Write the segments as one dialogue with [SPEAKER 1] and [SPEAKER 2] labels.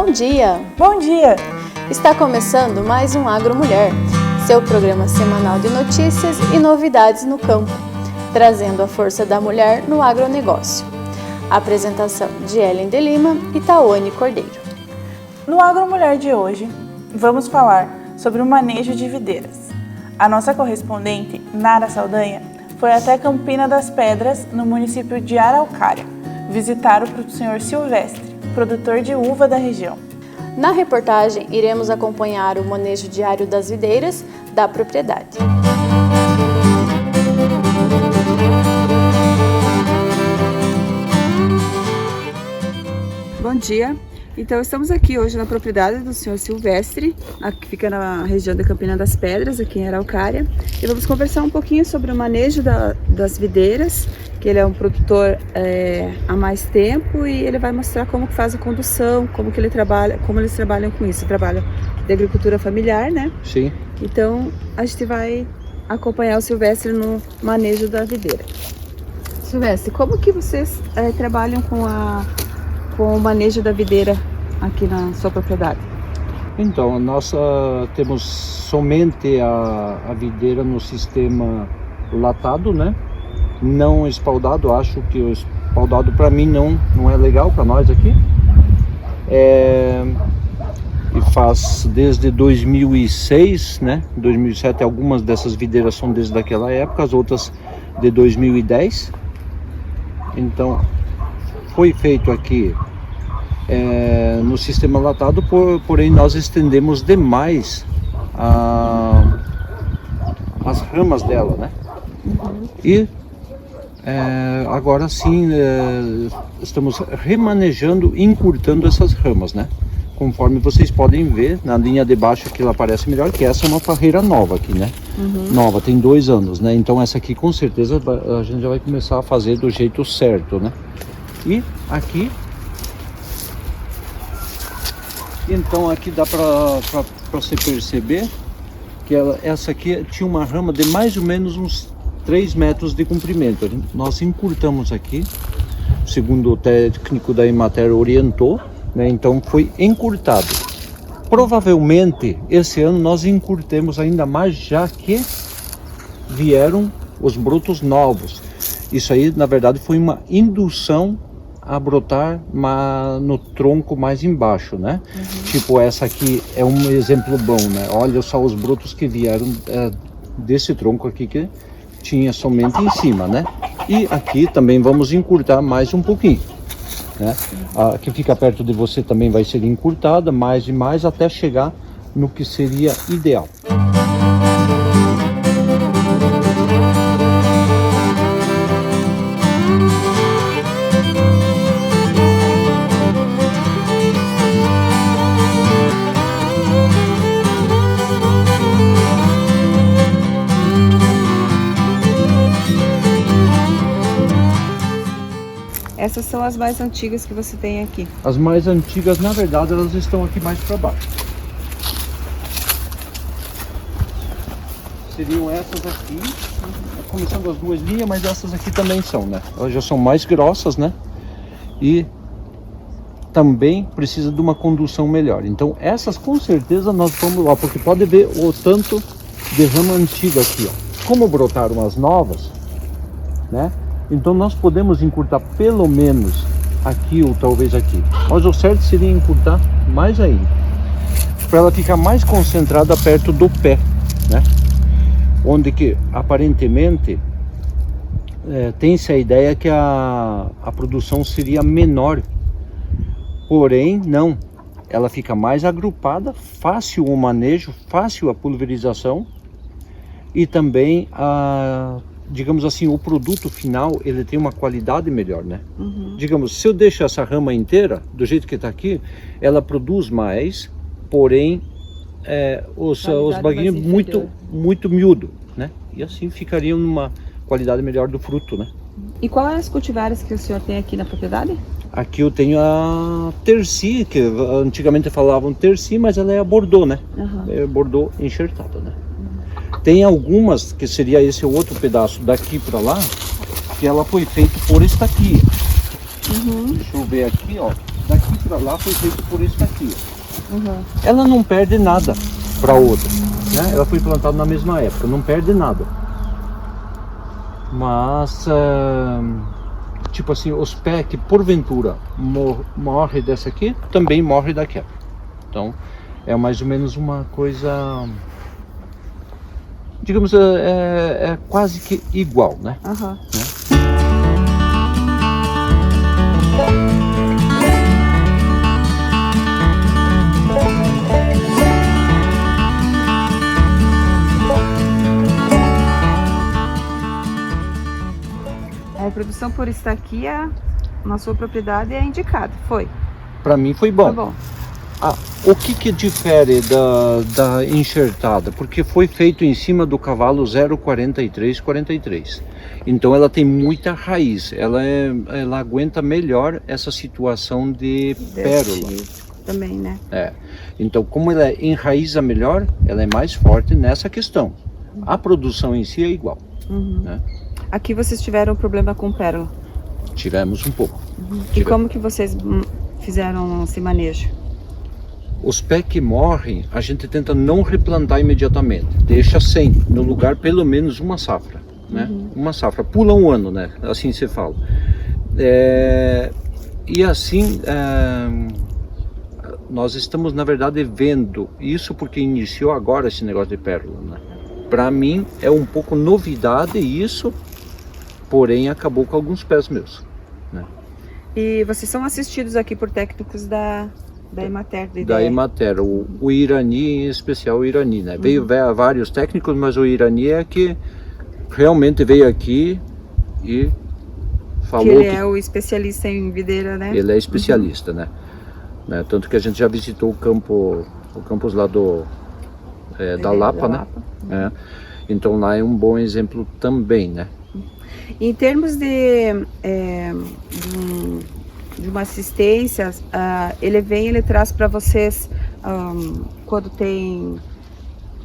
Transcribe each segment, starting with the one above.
[SPEAKER 1] Bom dia!
[SPEAKER 2] Bom dia!
[SPEAKER 1] Está começando mais um AgroMulher, seu programa semanal de notícias e novidades no campo, trazendo a força da mulher no agronegócio. Apresentação de Ellen de Lima e Tawane Cordeiro.
[SPEAKER 2] No AgroMulher de hoje, vamos falar sobre o manejo de videiras. A nossa correspondente, Nara Saldanha, foi até Campina das Pedras, no município de Araucária, visitar o senhor Silvestre, produtor de uva da região.
[SPEAKER 1] Na reportagem, iremos acompanhar o manejo diário das videiras da propriedade.
[SPEAKER 3] Bom dia! Então estamos aqui hoje na propriedade do senhor Silvestre, que fica na região da Campina das Pedras, aqui em Araucária, e vamos conversar um pouquinho sobre o manejo das videiras, que ele é um produtor há mais tempo e ele vai mostrar como que faz a condução, como eles trabalham com isso. Trabalham de agricultura familiar, né? Sim. Então a gente vai acompanhar o Silvestre no manejo da videira. Silvestre, como que vocês trabalham com o manejo da videira aqui na sua propriedade?
[SPEAKER 4] Então, nós temos somente a videira no sistema latado, né? Não espaldado. Acho que o espaldado para mim não é legal para nós aqui. E faz desde 2006, né? 2007, algumas dessas videiras são desde aquela época, as outras de 2010. Então, foi feito aqui no sistema latado, porém nós estendemos demais as ramas dela, né? E agora sim estamos remanejando e encurtando essas ramas, né? Conforme vocês podem ver, na linha de baixo aqui ela aparece melhor, que essa é uma parreira nova aqui, né? Nova, tem 2 anos, né? Então essa aqui com certeza a gente já vai começar a fazer do jeito certo, né? E aqui, então aqui dá para você perceber que essa aqui tinha uma rama de mais ou menos uns 3 metros de comprimento. Nós encurtamos aqui, segundo o técnico da Emater orientou, né? Então foi encurtado. Provavelmente esse ano nós encurtemos ainda mais, já que vieram os brotos novos. Isso aí na verdade foi uma indução a brotar no tronco mais embaixo, né? Tipo, essa aqui é um exemplo bom, né? Olha só os brotos que vieram desse tronco aqui que tinha somente em cima, né? E aqui também vamos encurtar mais um pouquinho, né? A que fica perto de você também vai ser encurtada mais e mais até chegar no que seria ideal.
[SPEAKER 3] Essas são as mais antigas que você tem aqui.
[SPEAKER 4] As mais antigas, na verdade, elas estão aqui mais para baixo. Seriam essas aqui, começando as 2 linhas, mas essas aqui também são, né? Elas já são mais grossas, né? E também precisa de uma condução melhor. Então essas com certeza nós vamos lá, porque pode ver o tanto de rama antiga aqui, ó. Como brotaram as novas, né? Então nós podemos encurtar pelo menos aqui ou talvez aqui. Mas o certo seria encurtar mais ainda, para ela ficar mais concentrada perto do pé, né? Onde que aparentemente tem-se a ideia que a produção seria menor. Porém não, ela fica mais agrupada, fácil o manejo, fácil a pulverização e também digamos assim, o produto final ele tem uma qualidade melhor, né? Digamos, se eu deixo essa rama inteira do jeito que está aqui, ela produz mais, porém os baguinhos muito miúdo, né? E assim ficariam numa qualidade melhor do fruto, né?
[SPEAKER 3] E quais as cultivares que o senhor tem aqui na propriedade?
[SPEAKER 4] Aqui eu tenho a Terci, que antigamente falavam Terci, mas ela é a Bordeaux, né? É Bordeaux enxertada, né? Tem algumas, que seria esse outro pedaço daqui para lá, que ela foi feita por estaquia. Deixa eu ver aqui, ó. daqui para lá foi feito por isso aqui.
[SPEAKER 3] Uhum.
[SPEAKER 4] Ela não perde nada para outra, né? Ela foi plantada na mesma época, não perde nada. Mas, tipo assim, os pés que porventura morre dessa aqui, também morre daquela. Então, é mais ou menos uma coisa, digamos, é quase que igual, né?
[SPEAKER 3] Uhum. A reprodução por estaquia na sua propriedade é indicada, foi?
[SPEAKER 4] Para mim foi bom.
[SPEAKER 3] Foi bom.
[SPEAKER 4] O que difere da enxertada? Porque foi feito em cima do cavalo 0,43-43. Então ela tem muita raiz, ela aguenta melhor essa situação de pérola.
[SPEAKER 3] Também, né?
[SPEAKER 4] Então, como ela enraiza melhor, ela é mais forte nessa questão. A produção em si é igual.
[SPEAKER 3] Uhum.
[SPEAKER 4] Né?
[SPEAKER 3] Aqui vocês tiveram problema com pérola?
[SPEAKER 4] Tivemos um pouco.
[SPEAKER 3] Uhum. E como que vocês fizeram esse manejo?
[SPEAKER 4] Os pés que morrem, a gente tenta não replantar imediatamente. Deixa sem, no lugar pelo menos uma safra. Né? Uma safra, pula um ano, né? Assim se fala. E assim, nós estamos na verdade vendo isso porque iniciou agora esse negócio de pérola, né? Para mim é um pouco novidade isso, porém acabou com alguns pés meus, né?
[SPEAKER 3] E vocês são assistidos aqui por técnicos da Emater?
[SPEAKER 4] Da Emater, o Irani em especial, o Irani, né? Veio vários técnicos, mas o Irani é que realmente veio aqui e falou
[SPEAKER 3] que ele é o especialista em videira, né?
[SPEAKER 4] Ele é especialista, né? Tanto que a gente já visitou o campus lá da Lapa, né? Então lá é um bom exemplo também, né?
[SPEAKER 3] Em termos de uma assistência, ele traz para vocês quando tem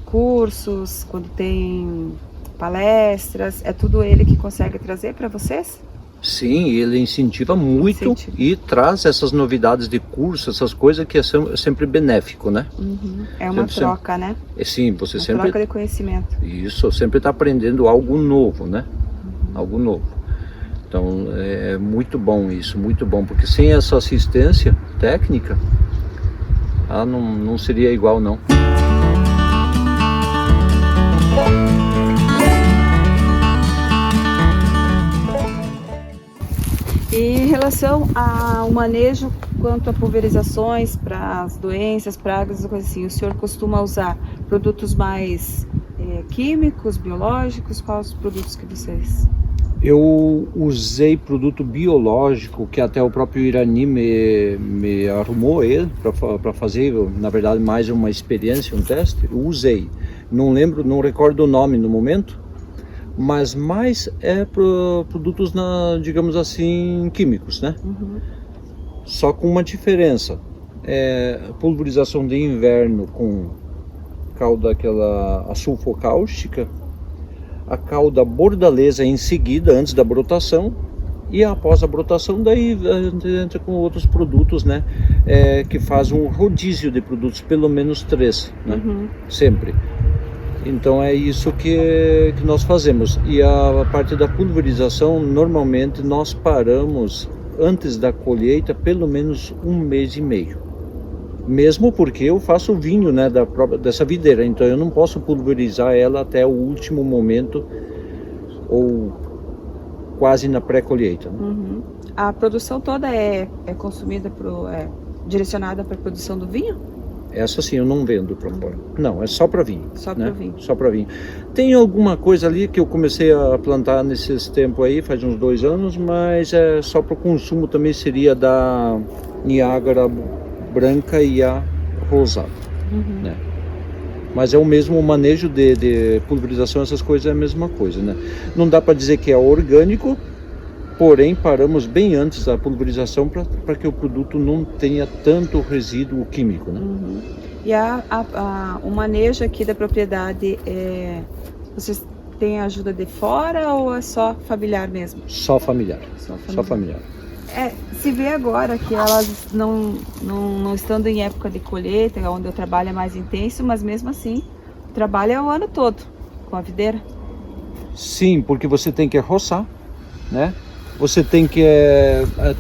[SPEAKER 3] cursos, quando tem palestras, é tudo ele que consegue trazer para vocês?
[SPEAKER 4] Sim, ele incentiva muito e traz essas novidades de curso, essas coisas que é sempre benéfico, né?
[SPEAKER 3] Uhum. É uma troca, né?
[SPEAKER 4] Sim, você
[SPEAKER 3] uma
[SPEAKER 4] sempre...
[SPEAKER 3] troca de conhecimento.
[SPEAKER 4] Isso, sempre está aprendendo algo novo, né? Algo novo. Então, é muito bom isso, muito bom, porque sem essa assistência técnica, não seria igual, não.
[SPEAKER 3] E em relação ao manejo quanto a pulverizações para as doenças, pragas, coisas assim, o senhor costuma usar produtos mais químicos, biológicos? Quais os produtos que vocês...
[SPEAKER 4] Eu usei produto biológico que até o próprio Irani me arrumou ele para fazer, na verdade, mais uma experiência, um teste. Eu usei, não recordo o nome no momento, mas mais produtos, digamos assim, químicos, né? Só com uma diferença, pulverização de inverno com cauda aquela sulfocáustica, a cauda bordaleza em seguida, antes da brotação, e após a brotação, daí entra com outros produtos, né? Que faz um rodízio de produtos, pelo menos 3, né? Sempre. Então é isso que nós fazemos. E a parte da pulverização, normalmente nós paramos antes da colheita pelo menos 1 mês e meio. Mesmo porque eu faço vinho, né, dessa videira, então eu não posso pulverizar ela até o último momento ou quase na pré-colheita. Né?
[SPEAKER 3] A produção toda é consumida, direcionada para a produção do vinho?
[SPEAKER 4] Essa sim eu não vendo para fora. Não, é só para vinho.
[SPEAKER 3] Só
[SPEAKER 4] né?
[SPEAKER 3] para vinho.
[SPEAKER 4] Só para vinho. Tem alguma coisa ali que eu comecei a plantar nesses tempos aí, faz uns 2 anos, mas só para o consumo também seria da Niágara branca e a rosada, né? Mas é o mesmo manejo de pulverização, essas coisas é a mesma coisa, né? Não dá para dizer que é orgânico, porém paramos bem antes da pulverização para que o produto não tenha tanto resíduo químico, né?
[SPEAKER 3] E o manejo aqui da propriedade, vocês têm ajuda de fora ou é só familiar mesmo?
[SPEAKER 4] Só familiar.
[SPEAKER 3] Só
[SPEAKER 4] Só familiar.
[SPEAKER 3] Se vê agora que elas não estando em época de colheita, onde o trabalho é mais intenso, mas mesmo assim, o trabalho é o ano todo com a videira.
[SPEAKER 4] Sim, porque você tem que roçar, né? Você tem que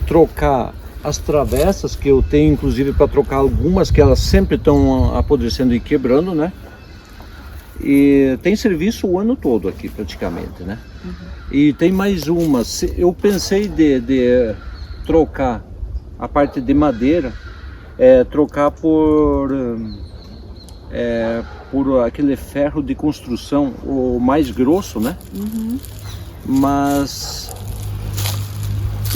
[SPEAKER 4] trocar as travessas, que eu tenho inclusive para trocar algumas, que elas sempre estão apodrecendo e quebrando, né? E tem serviço o ano todo aqui praticamente, né? E tem mais uma, eu pensei de trocar a parte de madeira, trocar por aquele ferro de construção, o mais grosso, né? Mas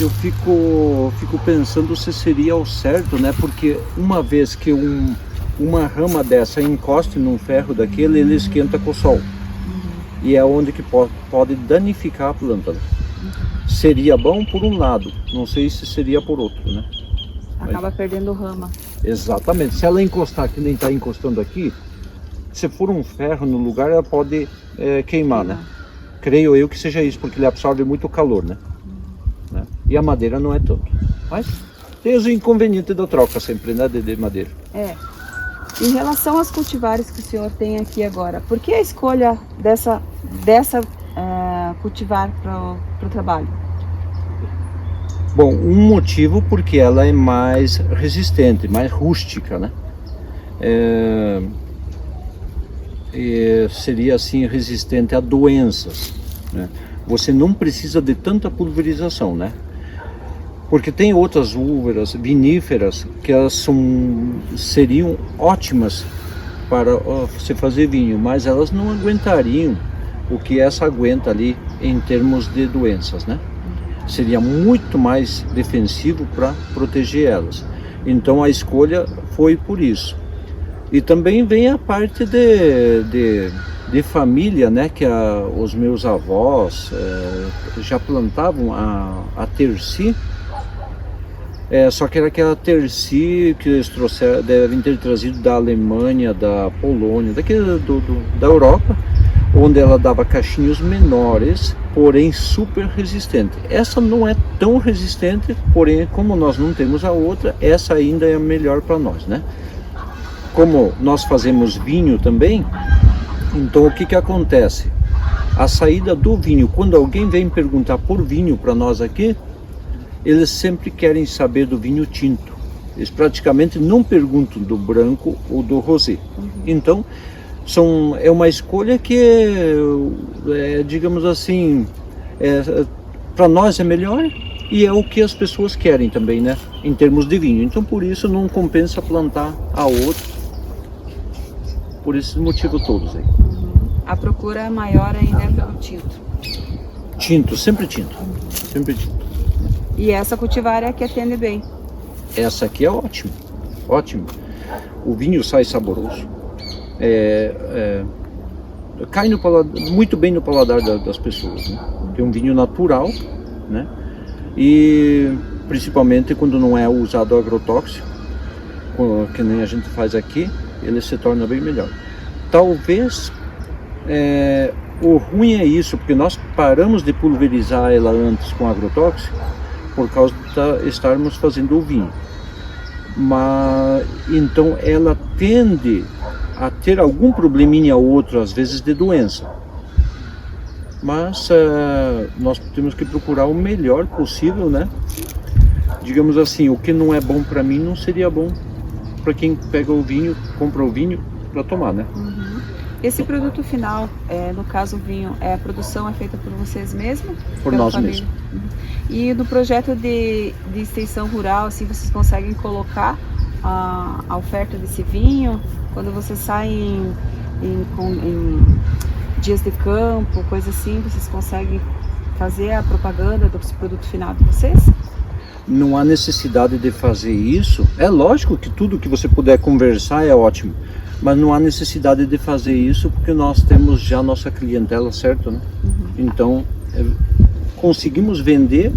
[SPEAKER 4] eu fico pensando se seria o certo, né? Porque uma vez que uma rama dessa encoste num ferro daquele, ele esquenta com o sol. E é onde que pode danificar a planta. Seria bom por um lado, não sei se seria por outro, né?
[SPEAKER 3] Acaba perdendo rama.
[SPEAKER 4] Exatamente. Se ela encostar, que nem está encostando aqui, se for um ferro no lugar, ela pode queimar, né? Creio eu que seja isso, porque ele absorve muito calor, né? E a madeira não é tanto. Mas tem os inconvenientes da troca sempre, né? De madeira.
[SPEAKER 3] Em relação aos cultivares que o senhor tem aqui agora, por que a escolha dessa cultivar para o trabalho?
[SPEAKER 4] Bom, um motivo porque ela é mais resistente, mais rústica, né? Seria assim resistente a doenças, né? Você não precisa de tanta pulverização, né? Porque tem outras úvaras viníferas que elas seriam ótimas para você fazer vinho, mas elas não aguentariam o que essa aguenta ali em termos de doenças, né? Seria muito mais defensivo para proteger elas. Então a escolha foi por isso. E também vem a parte de família, né? Que os meus avós já plantavam a terci. Só que era aquela terci que eles devem ter trazido da Alemanha, da Polônia, da Europa, onde ela dava cachinhos menores, porém super resistente. Essa não é tão resistente, porém como nós não temos a outra, essa ainda é a melhor para nós, né? Como nós fazemos vinho também, então o que acontece? A saída do vinho, quando alguém vem perguntar por vinho para nós aqui, eles sempre querem saber do vinho tinto. Eles praticamente não perguntam do branco ou do rosé. Então, é uma escolha que, digamos assim, para nós é melhor e é o que as pessoas querem também, né? Em termos de vinho. Então, por isso não compensa plantar a outra, por esses motivos todos aí.
[SPEAKER 3] A procura maior ainda é pelo tinto.
[SPEAKER 4] Tinto, sempre tinto. Sempre tinto.
[SPEAKER 3] E essa cultivar é a que atende bem.
[SPEAKER 4] Essa aqui é ótima, ótimo. O vinho sai saboroso. Cai muito bem no paladar das pessoas, né? Tem um vinho natural, né? E principalmente quando não é usado agrotóxico, que nem a gente faz aqui, ele se torna bem melhor. Talvez o ruim é isso, porque nós paramos de pulverizar ela antes com agrotóxico por causa de estarmos fazendo o vinho. Mas então ela tende a ter algum probleminha ou outro, às vezes de doença. Mas nós temos que procurar o melhor possível, né? Digamos assim, o que não é bom para mim não seria bom para quem pega o vinho, compra o vinho para tomar, né?
[SPEAKER 3] Esse produto final, no caso o vinho, a produção é feita por vocês mesmos?
[SPEAKER 4] Por nós mesmos.
[SPEAKER 3] E no projeto de extensão rural, assim, vocês conseguem colocar a oferta desse vinho? Quando você sai em dias de campo, coisa assim, vocês conseguem fazer a propaganda do produto final de vocês?
[SPEAKER 4] Não há necessidade de fazer isso. É lógico que tudo que você puder conversar é ótimo, mas não há necessidade de fazer isso porque nós temos já nossa clientela, certo, né? Então, conseguimos vender,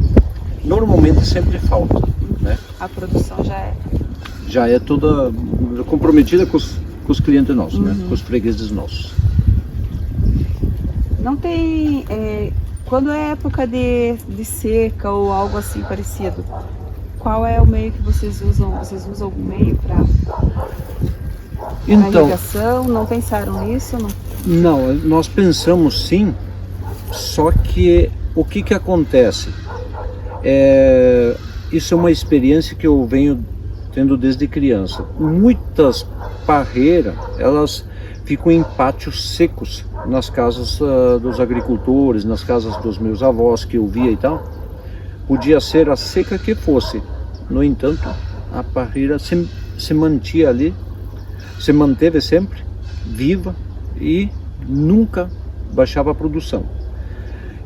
[SPEAKER 4] normalmente sempre falta, né?
[SPEAKER 3] A produção
[SPEAKER 4] já é toda comprometida com os clientes nossos, né? Com os fregueses nossos.
[SPEAKER 3] Não tem Quando é época de seca ou algo assim parecido, qual é o meio que vocês usam? Vocês usam algum meio para irrigação? Não pensaram nisso?
[SPEAKER 4] Não, nós pensamos sim, só que o que acontece? Isso é uma experiência que eu venho tendo desde criança. Muitas parreiras, elas ficam em pátios secos nas casas dos agricultores, nas casas dos meus avós que eu via e tal. Podia ser a seca que fosse. No entanto, a parreira se mantinha ali, se manteve sempre viva e nunca baixava a produção.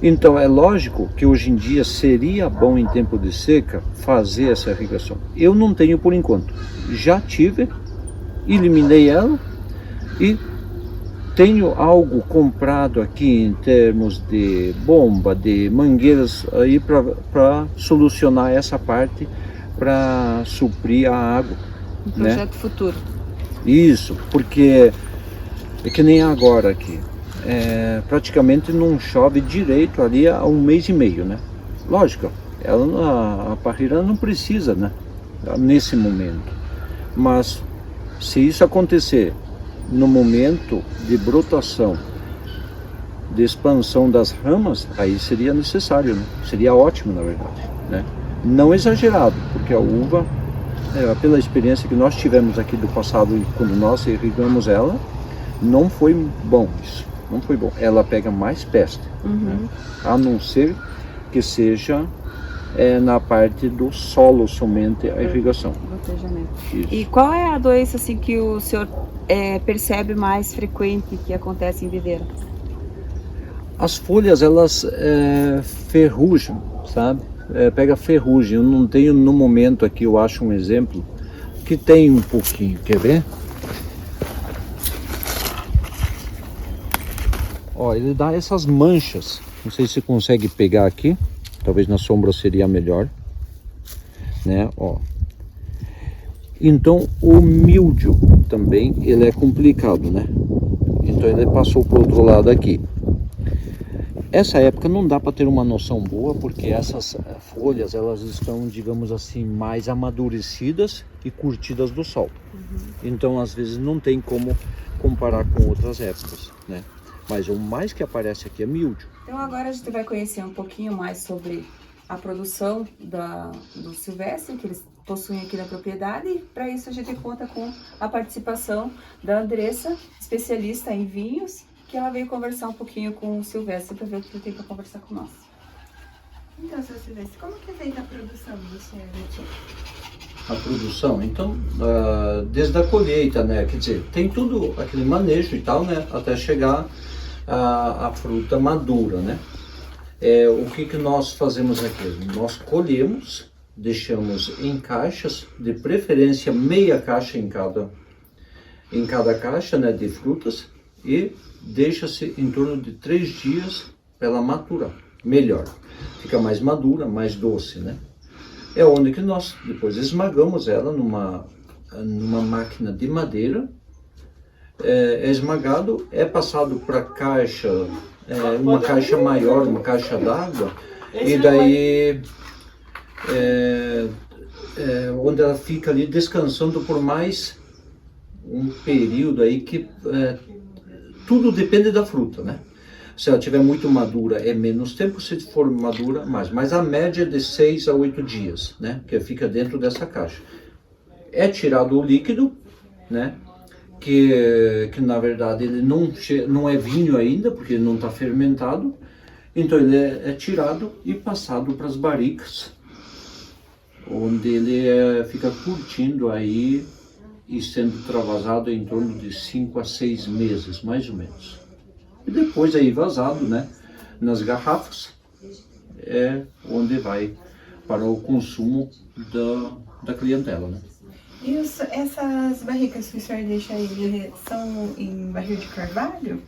[SPEAKER 4] Então é lógico que hoje em dia seria bom em tempo de seca fazer essa irrigação. Eu não tenho por enquanto. Já tive, eliminei ela e tenho algo comprado aqui em termos de bomba, de mangueiras aí para solucionar essa parte, para suprir a água.
[SPEAKER 3] Um projeto futuro.
[SPEAKER 4] Isso, porque é que nem agora aqui. Praticamente não chove direito ali há 1 mês e meio, né? Lógico, a parreira não precisa, né? Nesse momento. Mas se isso acontecer no momento de brotação, de expansão das ramas, aí seria necessário, né? Seria ótimo, na verdade, né? Não exagerado, porque a uva, pela experiência que nós tivemos aqui do passado, quando nós irrigamos ela, não foi bom isso. Não foi bom. Ela pega mais peste, né? A não ser que seja na parte do solo somente a irrigação.
[SPEAKER 3] E qual é a doença assim que o senhor percebe mais frequente que acontece em videira?
[SPEAKER 4] As folhas, elas ferrugem, sabe? Pega ferrugem. Eu não tenho no momento aqui, eu acho um exemplo que tem um pouquinho. Quer ver? Ó, ele dá essas manchas. Não sei se você consegue pegar aqui. Talvez na sombra seria melhor, né? Ó. Então o míldio também ele é complicado, né? Então ele passou para o outro lado aqui. Essa época não dá para ter uma noção boa porque essas folhas elas estão, digamos assim, mais amadurecidas e curtidas do sol. Então às vezes não tem como comparar com outras épocas, né? Mas o mais que aparece aqui é míldio.
[SPEAKER 3] Então agora a gente vai conhecer um pouquinho mais sobre a produção do Silvestre, que eles possuem aqui na propriedade. Para isso a gente conta com a participação da Andressa, especialista em vinhos, que ela veio conversar um pouquinho com o Silvestre para ver o que ele tem para conversar com nós.
[SPEAKER 5] Então, seu Silvestre, como que é feita a produção do senhor aqui?
[SPEAKER 4] A produção, então, desde a colheita, né? Quer dizer, tem tudo aquele manejo e tal, né? Até chegar a fruta madura, né? O que nós fazemos aqui? Nós colhemos, deixamos em caixas, de preferência meia caixa em cada caixa, né? De frutas, e deixa-se em torno de 3 dias para ela maturar. Melhor, fica mais madura, mais doce, né? É onde que nós depois esmagamos ela numa máquina de madeira. É esmagado, é passado para caixa, uma caixa maior, uma caixa d'água, e daí onde ela fica ali descansando por mais um período aí que tudo depende da fruta, né? Se ela estiver muito madura é menos tempo, se for madura mais, mas a média é de 6 a 8 dias, né? Que fica dentro dessa caixa. É tirado o líquido, né? Que na verdade ele não é vinho ainda, porque ele não está fermentado. Então ele é tirado e passado para as barricas, onde ele fica curtindo aí e sendo travasado em torno de 5 a 6 meses, mais ou menos. E depois aí vazado, né, nas garrafas, onde vai para o consumo da clientela, né.
[SPEAKER 5] E essas barricas que o senhor deixa aí, são em barril de carvalho?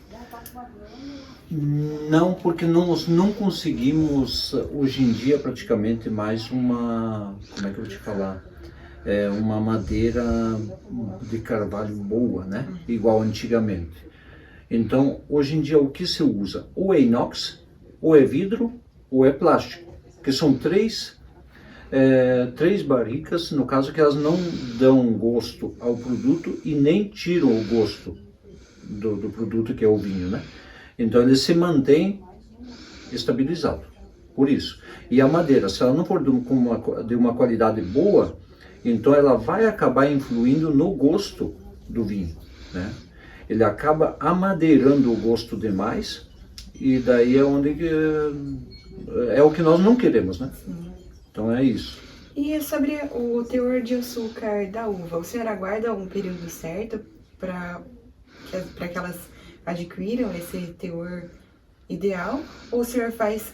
[SPEAKER 4] Não, porque nós não conseguimos hoje em dia praticamente mais uma, como é que eu vou te falar, uma madeira de carvalho boa, né, igual antigamente. Então, hoje em dia o que se usa? Ou é inox, ou é vidro ou é plástico, que são três barricas, no caso, que elas não dão gosto ao produto e nem tiram o gosto do produto, que é o vinho, né? Então ele se mantém estabilizado, por isso. E a madeira, se ela não for de uma qualidade boa, então ela vai acabar influindo no gosto do vinho, né? Ele acaba amadeirando o gosto demais, e daí é onde é o que nós não queremos, né? Então é isso.
[SPEAKER 5] E sobre o teor de açúcar da uva, o senhor aguarda um período certo para que elas adquiram esse teor ideal? Ou o senhor faz,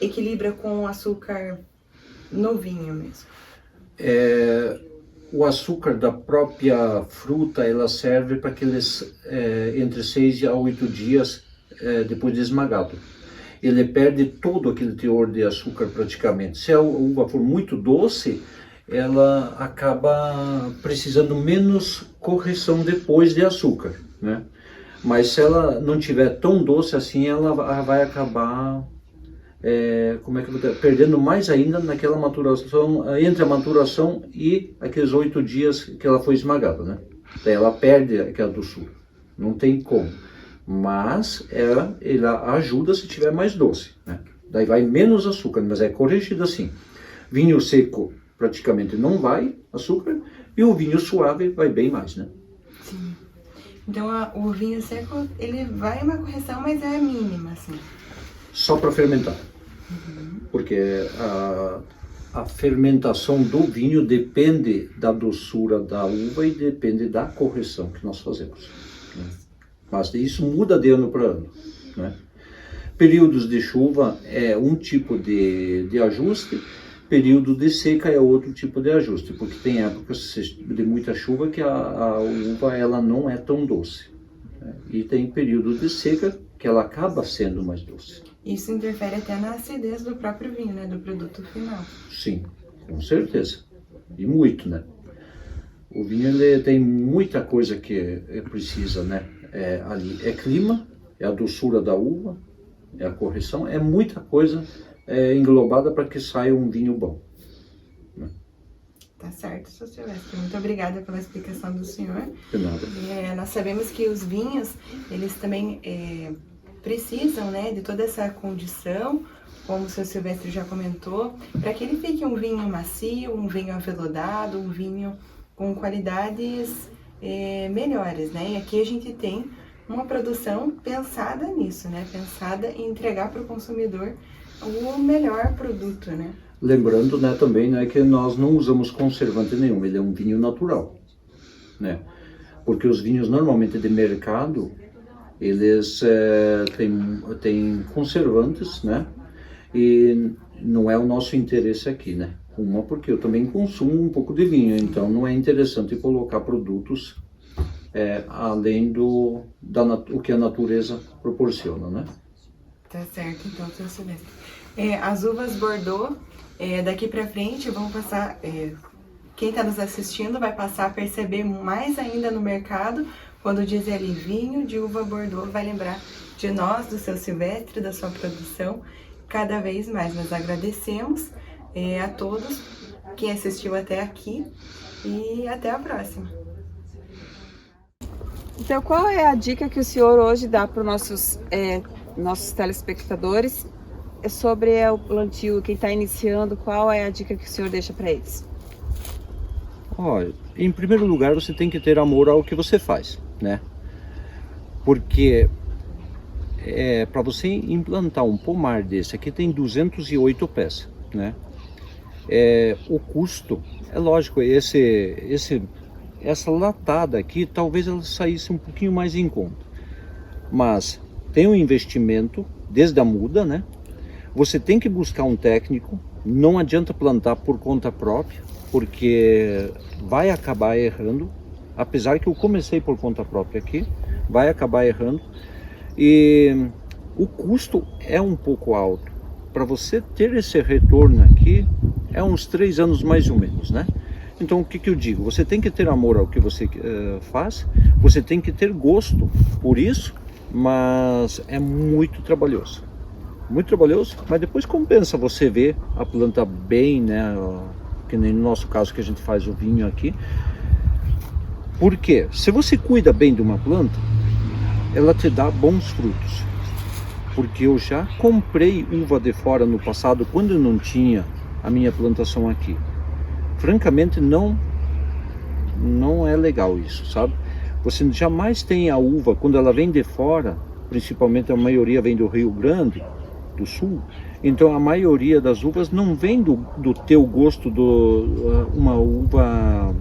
[SPEAKER 5] equilibra com o açúcar no vinho mesmo?
[SPEAKER 4] O açúcar da própria fruta, ela serve para aqueles entre 6 a 8 dias depois de esmagado. Ele perde todo aquele teor de açúcar praticamente. Se a uva for muito doce, ela acaba precisando menos correção depois de açúcar, né? Mas se ela não tiver tão doce assim, ela vai acabar perdendo mais ainda naquela maturação, entre a maturação e aqueles 8 dias que ela foi esmagada, né? Daí ela perde aquela doçura, não tem como. Mas ela ajuda se tiver mais doce, né? Daí vai menos açúcar, mas é corrigido assim. Vinho seco praticamente não vai açúcar, e o vinho suave vai bem mais, né?
[SPEAKER 5] Sim. Então o vinho seco, ele vai uma correção, mas é mínima, assim.
[SPEAKER 4] Só para fermentar. Porque a fermentação do vinho depende da doçura da uva e depende da correção que nós fazemos, né? Mas isso muda de ano para ano, né? Períodos de chuva é um tipo de ajuste, período de seca é outro tipo de ajuste, porque tem épocas de muita chuva que a uva ela não é tão doce, né? E tem período de seca que ela acaba sendo mais doce.
[SPEAKER 5] Isso interfere até na acidez do próprio vinho, né? Do produto final.
[SPEAKER 4] Sim, com certeza. E muito, né? O vinho ele tem muita coisa que precisa, né? Ali é clima, é a doçura da uva, é a correção, é muita coisa englobada para que saia um vinho bom, né?
[SPEAKER 5] Tá certo, Sr. Silvestre. Muito obrigada pela explicação do senhor.
[SPEAKER 4] De nada.
[SPEAKER 5] Nós sabemos que os vinhos, eles também precisam, né, de toda essa condição, como o Sr. Silvestre já comentou, para que ele fique um vinho macio, um vinho aveludado, um vinho com qualidades melhores, né? E aqui a gente tem uma produção pensada nisso, né? Pensada em entregar para o consumidor o melhor produto, né?
[SPEAKER 4] Lembrando, né, também, né, que nós não usamos conservante nenhum, ele é um vinho natural, né? Porque os vinhos normalmente de mercado, eles têm conservantes, né? E não é o nosso interesse aqui, né? Uma, porque eu também consumo um pouco de vinho, então não é interessante colocar produtos além do que a natureza proporciona, né?
[SPEAKER 5] Tá certo, então, Sr. Silvestre. As uvas Bordeaux, daqui para frente, vão passar... quem está nos assistindo vai passar a perceber mais ainda no mercado, quando dizer ali vinho de uva Bordeaux, vai lembrar de nós, do Sr. Silvestre, da sua produção, cada vez mais. Nós agradecemos a todos quem assistiu até aqui e até a próxima.
[SPEAKER 3] Então, qual é a dica que o senhor hoje dá para os nossos telespectadores sobre o plantio, quem está iniciando, qual é a dica que o senhor deixa para eles?
[SPEAKER 4] Olha, em primeiro lugar, você tem que ter amor ao que você faz, né? Porque para você implantar um pomar desse aqui tem 208 pés, né? O custo, é lógico, essa latada aqui, talvez ela saísse um pouquinho mais em conta, mas tem um investimento desde a muda, né? Você tem que buscar um técnico, não adianta plantar por conta própria, porque vai acabar errando, apesar que eu comecei por conta própria aqui, vai acabar errando, e o custo é um pouco alto. Para você ter esse retorno aqui, é uns 3 anos mais ou menos, né? Então, o que eu digo? Você tem que ter amor ao que você faz, você tem que ter gosto por isso, mas é muito trabalhoso. muito trabalhoso, mas depois compensa você ver a planta bem, né? Que nem no nosso caso que a gente faz o vinho aqui. Por quê? Se você cuida bem de uma planta, ela te dá bons frutos. Porque eu já comprei uva de fora no passado, quando eu não tinha a minha plantação aqui. Francamente, não é legal isso, sabe? Você jamais tem a uva, quando ela vem de fora, principalmente a maioria vem do Rio Grande do Sul, então a maioria das uvas não vem do teu gosto, uma uva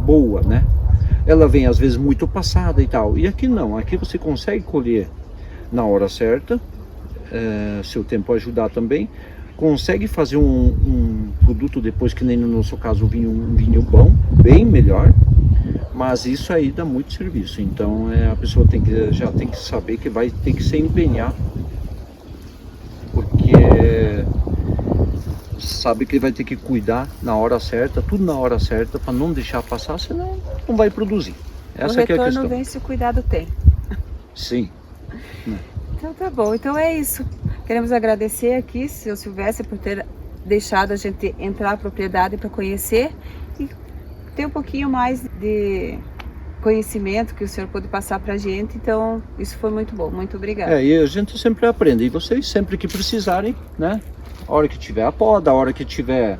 [SPEAKER 4] boa, né? Ela vem às vezes muito passada e tal, e aqui não, aqui você consegue colher na hora certa, se o tempo ajudar também, consegue fazer um produto depois, que nem no nosso caso um vinho bom, bem melhor, mas isso aí dá muito serviço, então a pessoa já tem que saber que vai ter que se empenhar, porque sabe que vai ter que cuidar na hora certa, tudo na hora certa, para não deixar passar, senão não vai produzir. Essa que é a questão. O
[SPEAKER 3] retorno vem se o cuidado tem.
[SPEAKER 4] Sim.
[SPEAKER 3] Então tá bom, então é isso. Queremos agradecer aqui, seu Silvestre, por ter deixado a gente entrar na propriedade para conhecer e ter um pouquinho mais de conhecimento que o senhor pôde passar para a gente, então isso foi muito bom, muito obrigada.
[SPEAKER 4] E a gente sempre aprende, e vocês sempre que precisarem, né? A hora que tiver a poda, a hora que tiver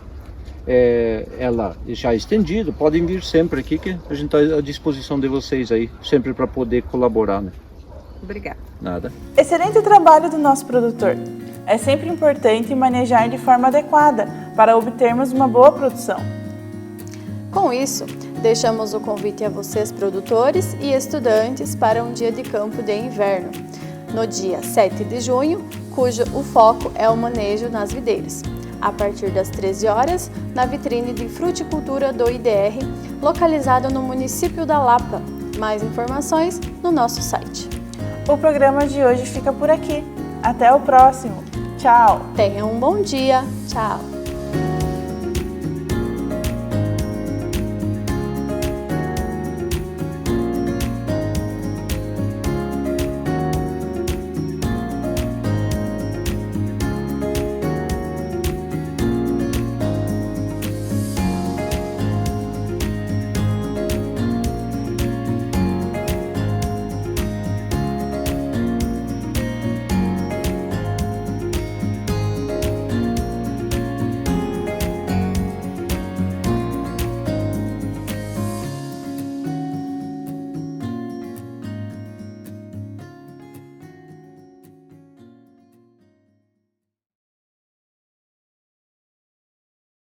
[SPEAKER 4] ela já estendida, podem vir sempre aqui, que a gente está à disposição de vocês aí, sempre para poder colaborar, né?
[SPEAKER 3] Obrigada.
[SPEAKER 4] Nada.
[SPEAKER 2] Excelente trabalho do nosso produtor. É sempre importante manejar de forma adequada para obtermos uma boa produção.
[SPEAKER 1] Com isso, deixamos o convite a vocês, produtores e estudantes, para um dia de campo de inverno, no dia 7 de junho, cujo o foco é o manejo nas videiras, a partir das 13 horas, na vitrine de fruticultura do IDR, localizado no município da Lapa. Mais informações no nosso site.
[SPEAKER 2] O programa de hoje fica por aqui. Até o próximo. Tchau!
[SPEAKER 1] Tenham um bom dia. Tchau!